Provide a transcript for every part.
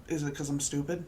Is it because I'm stupid?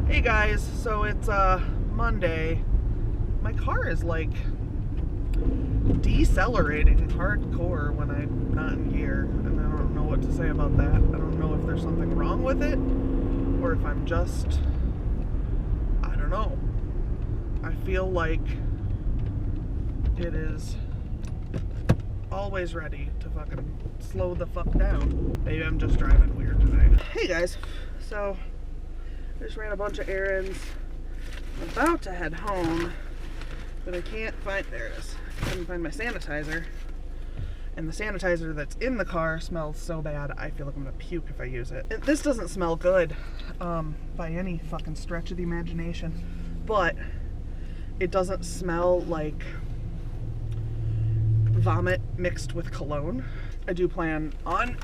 Hey guys, so it's Monday. My car is like decelerating hardcore when I'm not in gear, and I don't know what to say about that. I don't know if there's something wrong with it or if I'm just, I don't know. I feel like it is always ready to fucking slow the fuck down. Maybe I'm just driving weird tonight. Hey guys, so I just ran a bunch of errands. I'm about to head home, but I can't find, there it is. I couldn't find my sanitizer. And the sanitizer that's in the car smells so bad, I feel like I'm gonna puke if I use it. This doesn't smell good by any fucking stretch of the imagination, but it doesn't smell like vomit mixed with cologne. I do plan on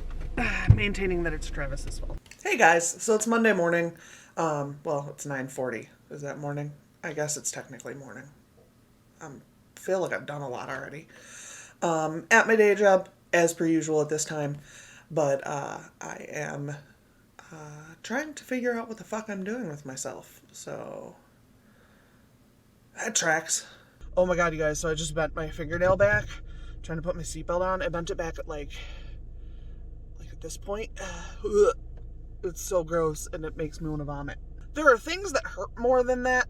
maintaining that it's Travis's fault. Hey guys, so it's Monday morning. Well, it's 9:40. Is that morning? I guess it's technically morning. I feel like I've done a lot already. At my day job, as per usual at this time, but I am trying to figure out what the fuck I'm doing with myself. So that tracks. Oh my god, you guys! So I just bent my fingernail back, trying to put my seatbelt on. I bent it back at like at this point. It's so gross, and it makes me want to vomit. There are things that hurt more than that.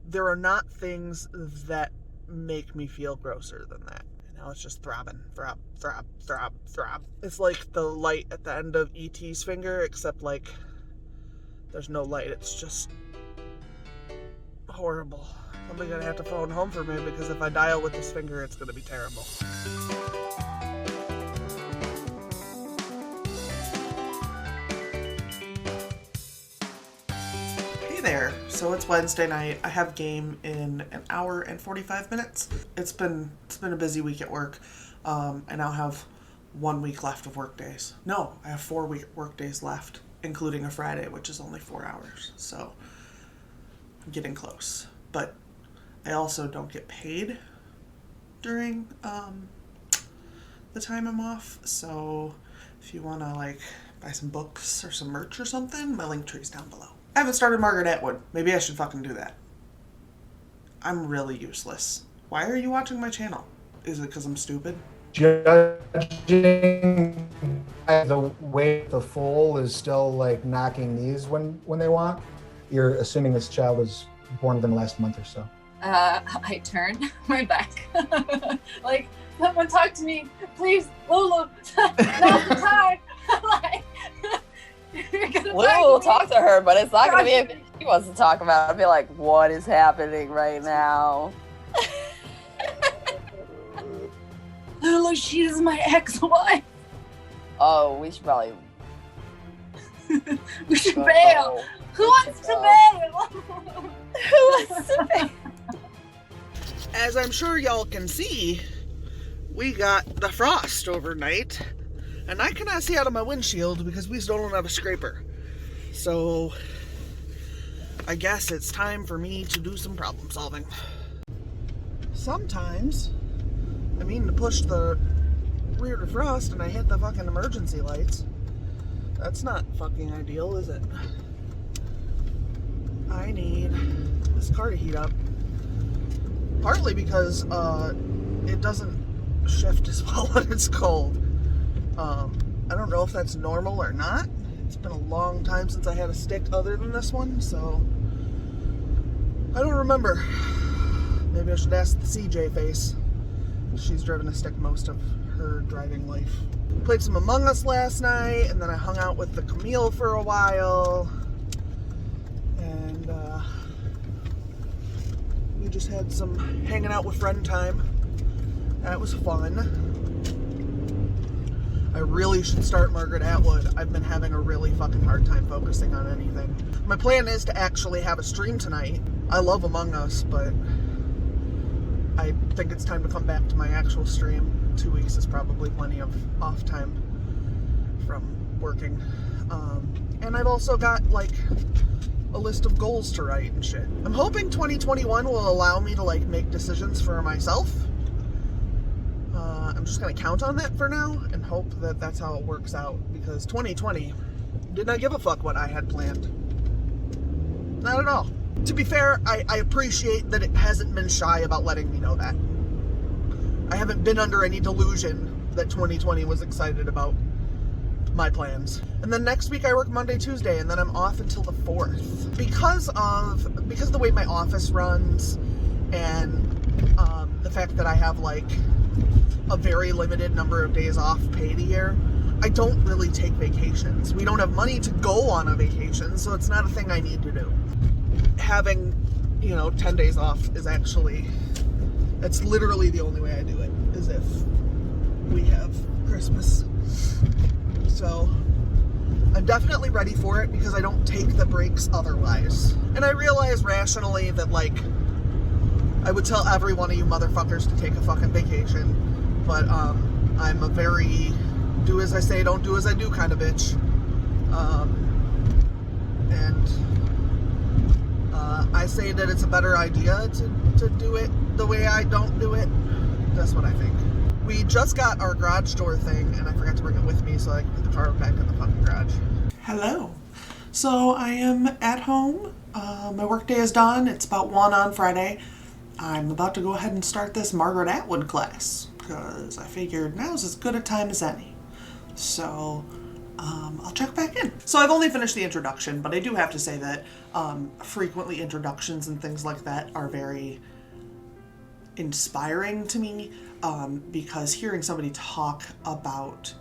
There are not things that make me feel grosser than that. And now it's just throbbing. Throb, throb, throb, throb. It's like the light at the end of E.T.'s finger, except like there's no light. It's just horrible. Somebody's gonna have to phone home for me, because if I dial with this finger, it's gonna be terrible. There. So it's Wednesday night. I have game in an hour and 45 minutes. It's been a busy week at work. I now have 1 week left of work days. No, I have 4 work days left, including a Friday, which is only 4 hours. So I'm getting close. But I also don't get paid during the time I'm off. So if you want to like buy some books or some merch or something, my link tree's down below. I haven't started Margaret Atwood. Maybe I should fucking do that. I'm really useless. Why are you watching my channel? Is it because I'm stupid? Judging by the way the foal is still like knocking knees when they walk, you're assuming this child was born within the last month or so. I turn my back. Like, someone talk to me, please, Lulu. Now's the time. Like, Lulu will talk to her, but it's not going to be if she wants to talk about it. I'll be like, what is happening right now? Lulu, she's my ex-wife. Oh, we should probably... We should bail. Who wants to bail? Who wants to bail? As I'm sure y'all can see, we got the frost overnight. And I cannot see out of my windshield because we still don't have a scraper. So I guess it's time for me to do some problem solving. Sometimes I mean to push the rear defrost and I hit the fucking emergency lights. That's not fucking ideal, is it? I need this car to heat up. Partly because it doesn't shift as well when it's cold. I don't know if that's normal or not. It's been a long time since I had a stick other than this one, so I don't remember. Maybe I should ask the CJ face. She's driven a stick most of her driving life. Played some Among Us last night, and then I hung out with the Camille for a while. And we just had some hanging out with friend time. That was fun. I really should start Margaret Atwood. I've been having a really fucking hard time focusing on anything. My plan is to actually have a stream tonight. I love Among Us, but I think it's time to come back to my actual stream. 2 weeks is probably plenty of off time from working. And I've also got, like, a list of goals to write and shit. I'm hoping 2021 will allow me to, like, make decisions for myself. I'm just gonna count on that for now and hope that that's how it works out, because 2020 did not give a fuck what I had planned. Not at all. To be fair, I appreciate that it hasn't been shy about letting me know that. I haven't been under any delusion that 2020 was excited about my plans. And then next week I work Monday, Tuesday, and then I'm off until the 4th. Because of the way my office runs and the fact that I have, like, a very limited number of days off paid a year, I don't really take vacations. We don't have money to go on a vacation, so it's not a thing I need to do. Having, 10 days off is actually, it's literally the only way I do it, is if we have Christmas. So I'm definitely ready for it because I don't take the breaks otherwise. And I realize rationally that, like, I would tell every one of you motherfuckers to take a fucking vacation, but I'm a very do as I say, don't do as I do kind of bitch. And I say that it's a better idea to do it the way I don't do it. That's what I think. We just got our garage door thing, and I forgot to bring it with me, so I can put the car back in the fucking garage. Hello. So I am at home. My workday is done. It's about 1 on Friday. I'm about to go ahead and start this Margaret Atwood class, because I figured now's as good a time as any. So I'll check back in. So I've only finished the introduction, but I do have to say that frequently introductions and things like that are very inspiring to me, because hearing somebody talk about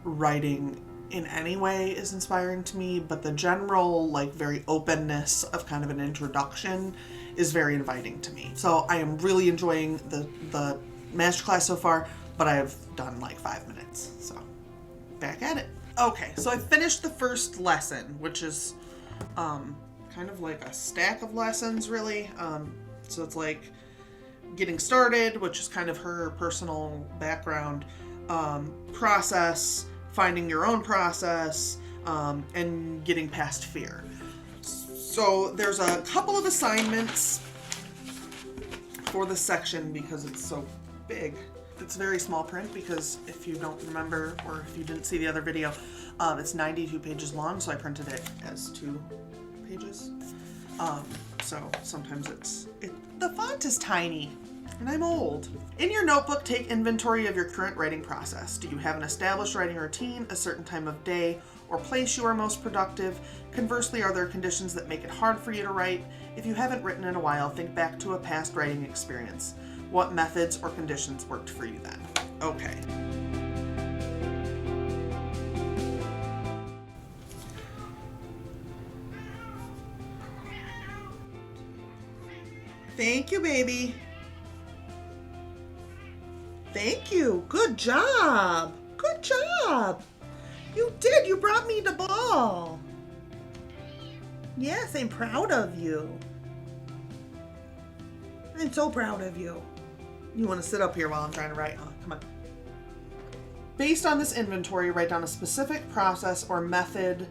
writing in any way is inspiring to me, but the general, like, very openness of kind of an introduction is very inviting to me. So I am really enjoying the masterclass so far, but I've done like 5 minutes, so back at it. Okay, so I finished the first lesson, which is kind of like a stack of lessons, really. So it's like getting started, which is kind of her personal background, process, finding your own process, and getting past fear. So there's a couple of assignments for this section because it's so big. It's very small print because if you don't remember, or if you didn't see the other video, it's 92 pages long, so I printed it as 2 pages. So sometimes the font is tiny, and I'm old. In your notebook, take inventory of your current writing process. Do you have an established writing routine, a certain time of day or place you are most productive? Conversely, are there conditions that make it hard for you to write? If you haven't written in a while, think back to a past writing experience. What methods or conditions worked for you then? Okay. Thank you, baby. Thank you. Good job. Good job. You did. You brought me the ball. Yes, I'm proud of you. I'm so proud of you. You want to sit up here while I'm trying to write? Oh, come on. Based on this inventory, write down a specific process or method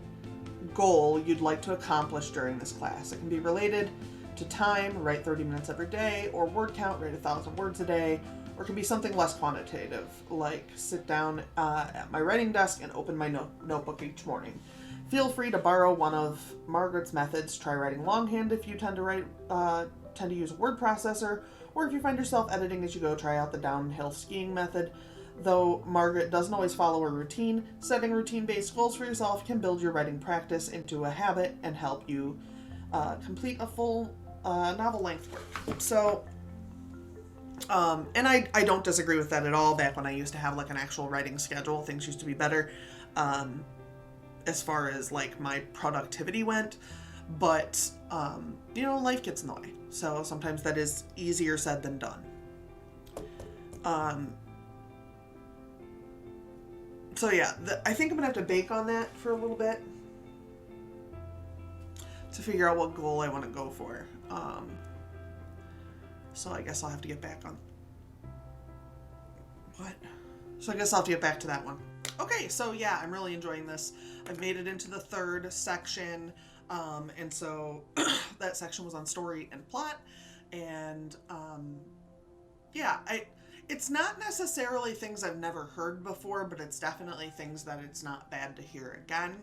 goal you'd like to accomplish during this class. It can be related to time, write 30 minutes every day, or word count, write 1,000 words a day, or it can be something less quantitative, like sit down at my writing desk and open my notebook each morning. Feel free to borrow one of Margaret's methods. Try writing longhand if you tend to use a word processor, or if you find yourself editing as you go, try out the downhill skiing method. Though Margaret doesn't always follow a routine, setting routine-based goals for yourself can build your writing practice into a habit and help you complete a full novel-length work. So, and I don't disagree with that at all. Back when I used to have like an actual writing schedule, things used to be better as far as like my productivity went. But, life gets in the way. So sometimes that is easier said than done. So yeah, I think I'm gonna have to bake on that for a little bit to figure out what goal I want to go for. So I guess I'll have to get back on. What? So I guess I'll have to get back to that one. Okay, so yeah, I'm really enjoying this. I've made it into the third section, and so that section was on story and plot, and yeah, it's not necessarily things I've never heard before, but it's definitely things that it's not bad to hear again.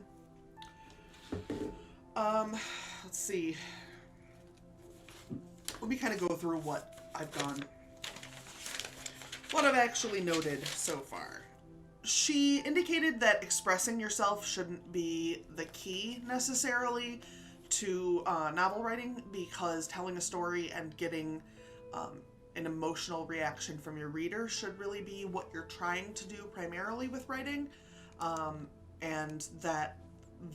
Let's see. Let me kind of go through what I've done. What I've actually noted so far. She indicated that expressing yourself shouldn't be the key necessarily to novel writing, because telling a story and getting an emotional reaction from your reader should really be what you're trying to do primarily with writing, and that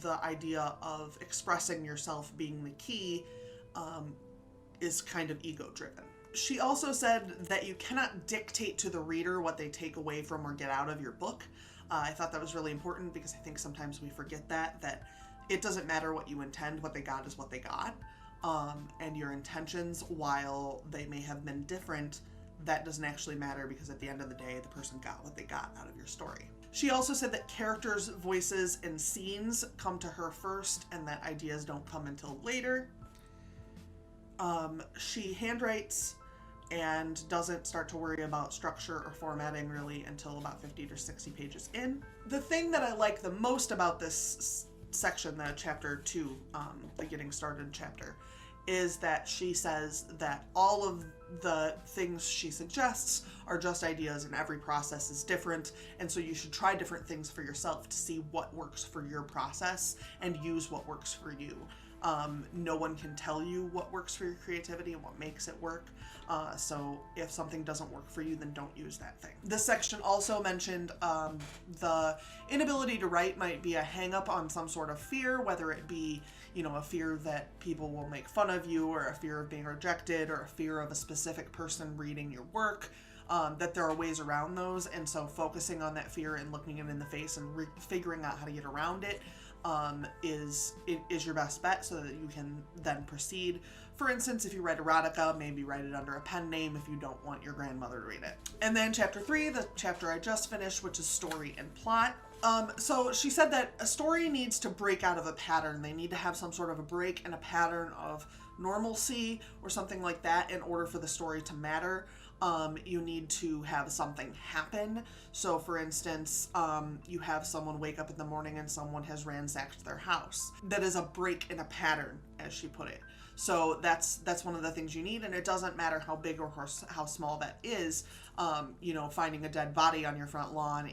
the idea of expressing yourself being the key is kind of ego-driven. She also said that you cannot dictate to the reader what they take away from or get out of your book. I thought that was really important, because I think sometimes we forget that it doesn't matter what you intend, what they got is what they got. And your intentions, while they may have been different, that doesn't actually matter, because at the end of the day, the person got what they got out of your story. She also said that characters' voices and scenes come to her first, and that ideas don't come until later. She handwrites and doesn't start to worry about structure or formatting really until about 50 to 60 pages in. The thing that I like the most about this section, the chapter 2, the getting started chapter, is that she says that all of the things she suggests are just ideas, and every process is different, and so you should try different things for yourself to see what works for your process and use what works for you. No one can tell you what works for your creativity and what makes it work. So if something doesn't work for you, then don't use that thing. This section also mentioned the inability to write might be a hang-up on some sort of fear, whether it be, a fear that people will make fun of you, or a fear of being rejected, or a fear of a specific person reading your work. That there are ways around those, and so focusing on that fear and looking it in the face and figuring out how to get around it is your best bet, so that you can then proceed. For instance, if you write erotica, maybe write it under a pen name if you don't want your grandmother to read it. And then chapter 3, the chapter I just finished, which is story and plot. So she said that a story needs to break out of a pattern. They need to have some sort of a break and a pattern of normalcy or something like that in order for the story to matter. You need to have something happen. So for instance, you have someone wake up in the morning and someone has ransacked their house. That is a break in a pattern, as she put it. So that's one of the things you need, and it doesn't matter how big or how small that is. Finding a dead body on your front lawn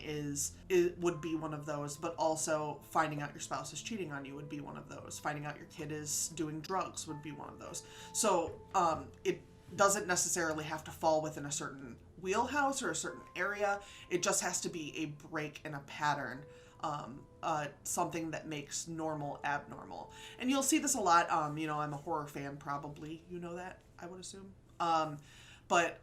would be one of those, but also finding out your spouse is cheating on you would be one of those. Finding out your kid is doing drugs would be one of those. So it doesn't necessarily have to fall within a certain wheelhouse or a certain area. It just has to be a break in a pattern, something that makes normal abnormal. And you'll see this a lot. I'm a horror fan, probably. You know that, I would assume. But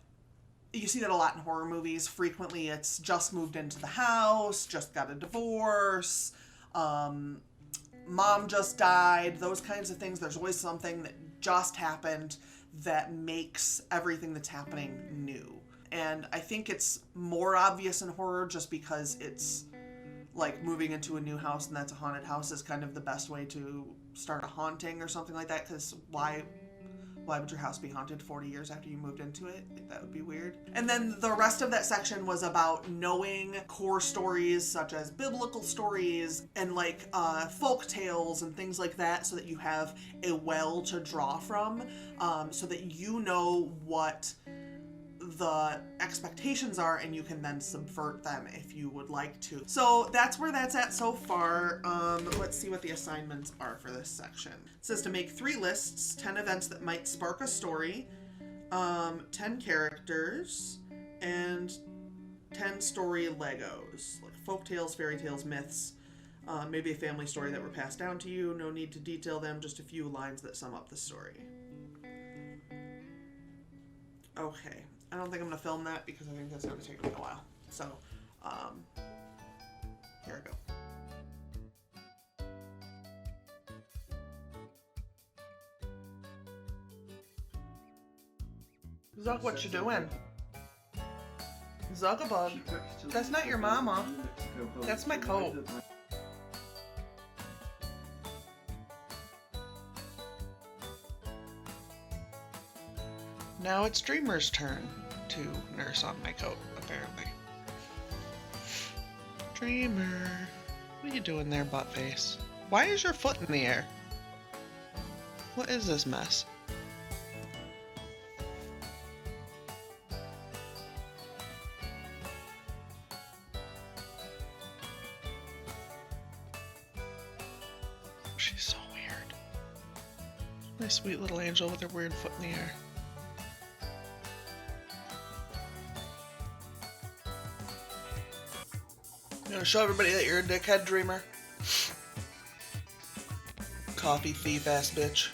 you see that a lot in horror movies. Frequently, it's just moved into the house, just got a divorce, mom just died, those kinds of things. There's always something that just happened that makes everything that's happening new. And I think it's more obvious in horror just because it's like moving into a new house and that's a haunted house is kind of the best way to start a haunting or something like that, because why would your house be haunted 40 years after you moved into it? I think that would be weird. And then the rest of that section was about knowing core stories such as biblical stories and like folk tales and things like that, so that you have a well to draw from, so that you know what the expectations are and you can then subvert them if you would like to. So that's where that's at so far. Let's see what the assignments are for this section. It says to make 3 lists, 10 events that might spark a story, 10 characters, and 10 story Legos, like folk tales, fairy tales, myths, maybe a family story that were passed down to you. No need to detail them, just a few lines that sum up the story. Okay. I don't think I'm going to film that because I think that's going to take me a while. So, Here we go. Zuck, what you doing? Zuckabug. That's not your mama. That's my coat. Now it's Dreamer's turn to nurse on my coat, apparently. Dreamer, what are you doing there, buttface? Why is your foot in the air? What is this mess? She's so weird. My sweet little angel with her weird foot in the air. You wanna show everybody that you're a dickhead, Dreamer? Coffee thief ass bitch.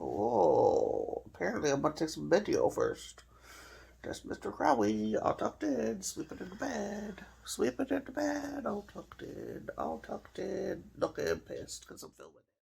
Oh, apparently I'm gonna take some video first. That's Mr. Crowley, all tucked in, sleeping in the bed. Sleeping in the bed, all tucked in, all tucked in. Looking pissed because I'm filming.